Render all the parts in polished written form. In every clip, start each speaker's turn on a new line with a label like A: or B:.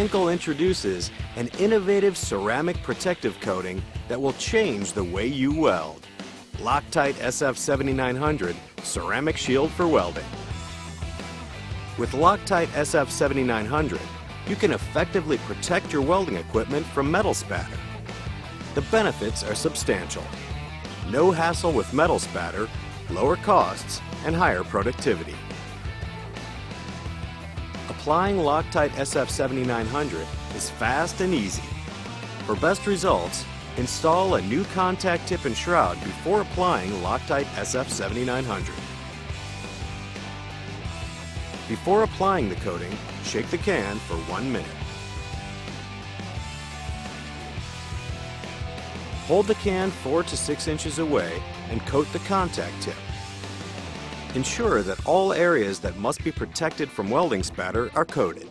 A: Henkel introduces an innovative ceramic protective coating that will change the way you weld. Loctite SF7900 Ceramic Shield for Welding. With Loctite SF7900, you can effectively protect your welding equipment from metal spatter. The benefits are substantial. No hassle with metal spatter, lower costs, and higher productivity. Applying Loctite SF7900 is fast and easy. For best results, install a new contact tip and shroud before applying Loctite SF7900. Before applying the coating, shake the can for 1 minute. Hold the can 4 to 6 inches away and coat the contact tip. Ensure that all areas that must be protected from welding spatter are coated.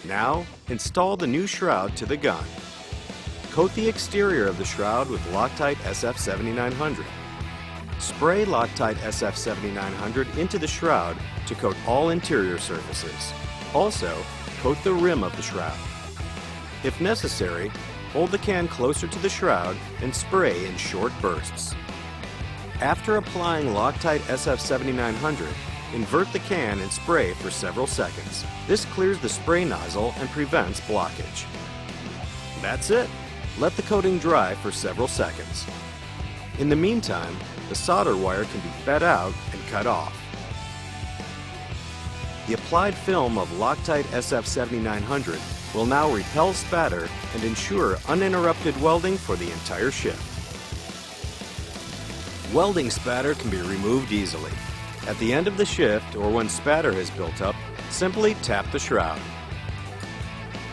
A: Now, install the new shroud to the gun. Coat the exterior of the shroud with Loctite SF7900. Spray Loctite SF7900 into the shroud to coat all interior surfaces. Also, coat the rim of the shroud. If necessary, hold the can closer to the shroud and spray in short bursts. After applying Loctite SF7900, invert the can and spray for several seconds. This clears the spray nozzle and prevents blockage. That's it. Let the coating dry for several seconds. In the meantime, the solder wire can be fed out and cut off. The applied film of Loctite SF7900 will now repel spatter and ensure uninterrupted welding for the entire shift. Welding spatter can be removed easily. At the end of the shift or when spatter has built up, simply tap the shroud.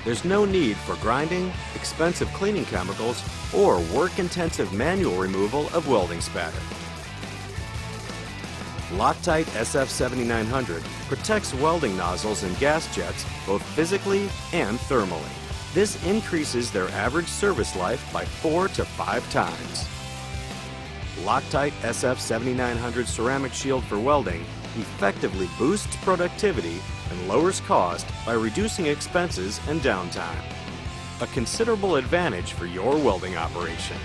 A: There's no need for grinding, expensive cleaning chemicals, or work-intensive manual removal of welding spatter. Loctite SF7900 protects welding nozzles and gas jets both physically and thermally. This increases their average service life by 4 to 5 times. Loctite SF7900 Ceramic Shield for Welding effectively boosts productivity and lowers cost by reducing expenses and downtime. A considerable advantage for your welding operation.